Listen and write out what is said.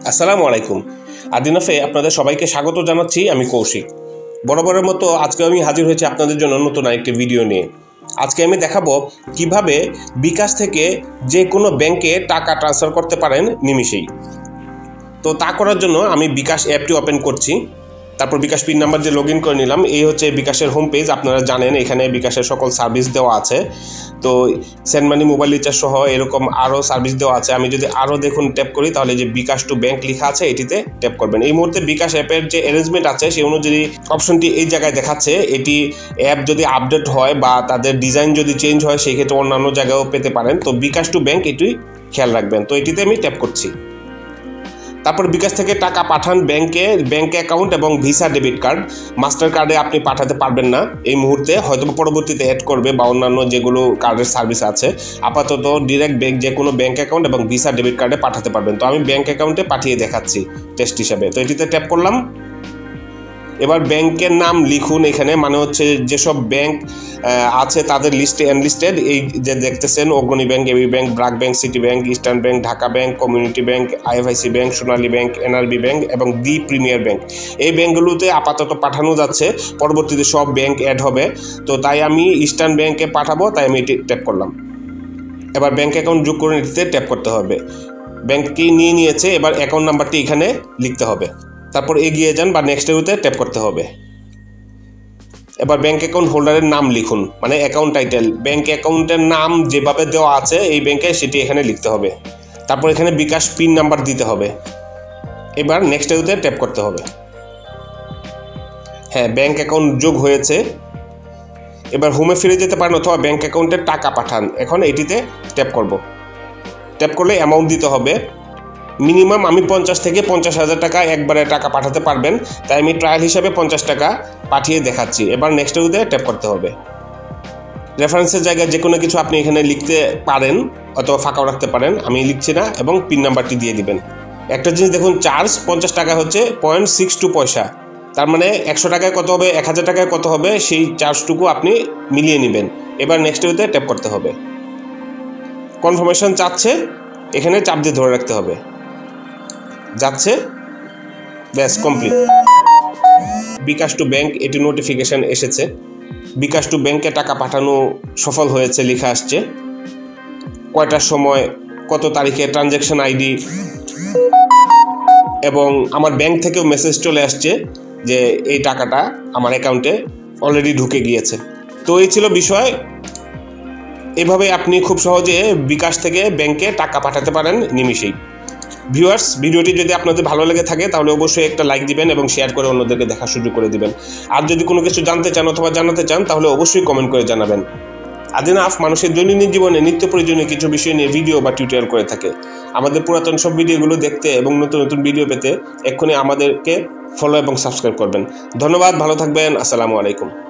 আসসালামু আলাইকুম। আদিনাফে আপনাদের সবাইকে স্বাগত জানাচ্ছি। আমি কৌশিক। বরাবরের মতো আজকে আমি হাজির হয়েছি আপনাদের জন্য নতুন আরেকটি ভিডিও নিয়ে। আজকে আমি দেখাবো কিভাবে বিকাশ থেকে যে কোনো ব্যাংকে টাকা ট্রান্সফার করতে পারেন নিমিষেই। তো তা করার জন্য আমি বিকাশ অ্যাপটি ওপেন করছি। তারপর বিকাশ পিন নাম্বার যে লগ ইন করে নিলাম। এই হচ্ছে বিকাশের হোম পেজ। আপনারা জানেন এখানে বিকাশের সকল সার্ভিস দেওয়া আছে। তো সেন্ড মানি, মোবাইল রিচার্জ সহ এরকম আরও সার্ভিস দেওয়া আছে। আমি যদি আরও দেখুন ট্যাপ করি তাহলে যে বিকাশ টু ব্যাংক লেখা আছে এটিতে ট্যাপ করবেন। এই মুহূর্তে বিকাশ অ্যাপের যে অ্যারেঞ্জমেন্ট আছে সেই অনুযায়ী অপশনটি এই জায়গায় দেখাচ্ছে। এটি অ্যাপ যদি আপডেট হয় বা তাদের ডিজাইন যদি চেঞ্জ হয় সেই ক্ষেত্রে অন্যান্য জায়গায়ও পেতে পারেন। তো বিকাশ টু ব্যাংক এটি খেয়াল রাখবেন। তো এটিতে আমি ট্যাপ করছি। তারপর বিকাশ থেকে টাকা পাঠান ব্যাংকে, ব্যাংক অ্যাকাউন্ট এবং ভিসা ডেবিট কার্ড। মাস্টার কার্ডে আপনি পাঠাতে পারবেন না এই মুহূর্তে, হয়তো পরবর্তীতে অ্যাড করবে বা অন্যান্য যেগুলো কার্ডের সার্ভিস আছে। আপাতত ডিরেক্ট ব্যাংক যে কোনো ব্যাংক অ্যাকাউন্ট এবং ভিসা ডেবিট কার্ডে পাঠাতে পারবেন। তো আমি ব্যাংক অ্যাকাউন্টে পাঠিয়ে দেখাচ্ছি টেস্ট হিসাবে। তো এটিতে ট্যাপ করলাম। এবার ব্যাংকের নাম লিখুন। এখানে মানে হচ্ছে যেসব ব্যাংক আছে তাদের লিস্টে এনলিস্টেড। এই যে দেখতেছেন Agrani bank, AB bank, BRAC bank, City bank, Eastern bank, Dhaka bank, Community bank, IFIC bank, Sonali bank, NRB bank এবং দি প্রিমিয়ার ব্যাংক। এই ব্যাংকগুলোতে আপাতত পাঠানো যাচ্ছে, পরবর্তীতে সব ব্যাংক অ্যাড হবে। তো তাই আমি ইস্টার্ন ব্যাংকে পাঠাবো, তাই আমি এটি ট্যাপ করলাম। এবার ব্যাংক অ্যাকাউন্ট যোগ করে নিতে ট্যাপ করতে হবে। ব্যাংকটি নিয়ে নিয়েছে, এবার অ্যাকাউন্ট নাম্বারটি এখানে লিখতে হবে। তারপর এগিয়ে যান বা নেক্সট এরুতে ট্যাপ করতে হবে। এবার ব্যাংক অ্যাকাউন্ট হোল্ডারের নাম লিখুন, মানে অ্যাকাউন্ট টাইটেল। ব্যাংক অ্যাকাউন্টের নাম যেভাবে দেওয়া আছে এই ব্যাংকে সেটি এখানে লিখতে হবে। তারপর এখানে বিকাশ পিন নাম্বার দিতে হবে। এবার নেক্সট এরুতে ট্যাপ করতে হবে। হ্যাঁ, ব্যাংক অ্যাকাউন্ট যোগ হয়েছে। এবার হোমে ফিরে যেতে পারেন অথবা ব্যাংক অ্যাকাউন্টে টাকা পাঠান। এখন এটিতে ট্যাপ করব। ট্যাপ করলে অ্যামাউন্ট দিতে হবে। মিনিমাম আমি 50 থেকে 50,000 টাকা একবারে টাকা পাঠাতে পারবেন, তাই আমি ট্রায়াল হিসাবে 50 টাকা পাঠিয়ে দেখাচ্ছি। এবার নেক্সট উইথে ট্যাপ করতে হবে। রেফারেন্সের জায়গায় যে কোনো কিছু আপনি এখানে লিখতে পারেন অথবা ফাঁকাও রাখতে পারেন। আমি লিখছি না এবং পিন নাম্বারটি দিয়ে দিবেন। একটা জিনিস দেখুন, চার্জ 50 টাকা হচ্ছে 0.62 পয়সা। তার মানে 100 টাকায় কত হবে, 1000 টাকায় কত হবে সেই চার্জটুকু আপনি মিলিয়ে নেবেন। এবার নেক্সট উইথে ট্যাপ করতে হবে। কনফার্মেশন চাচ্ছে, এখানে চাপ দিয়ে ধরে রাখতে হবে। যাচ্ছে, ব্যাস কমপ্লিট। বিকাশ টু ব্যাংক এটি নোটিফিকেশন এসেছে। বিকাশ টু ব্যাংকে টাকা পাঠানো সফল হয়েছে লেখা আসছে। কয়টার সময়, কত তারিখে, ট্রানজ্যাকশন আইডি এবং আমার ব্যাংক থেকেও মেসেজ চলে আসছে যে এই টাকাটা আমার অ্যাকাউন্টে অলরেডি ঢুকে গিয়েছে। তো এই ছিল বিষয়। এভাবে আপনি খুব সহজে বিকাশ থেকে ব্যাংকে টাকা পাঠাতে পারেন নিমিষেই। ভিউয়ার্স, ভিডিওটি যদি আপনাদের ভালো লেগে থাকে তাহলে অবশ্যই একটা লাইক দিবেন এবং শেয়ার করে অন্যদেরকে দেখার সুযোগ করে দিবেন। আর যদি কোনো কিছু জানতে চান অথবা জানাতে চান তাহলে অবশ্যই কমেন্ট করে জানাবেন। আদিনাফ মানুষের দৈনন্দিন জীবনে নিত্য প্রয়োজনীয় কিছু বিষয় নিয়ে ভিডিও বা টিউটোরিয়াল করে থাকে। আমাদের পুরাতন সব ভিডিওগুলো দেখতে এবং নতুন নতুন ভিডিও পেতে এক্ষুনি আমাদেরকে ফলো এবং সাবস্ক্রাইব করবেন। ধন্যবাদ, ভালো থাকবেন। আসসালামু আলাইকুম।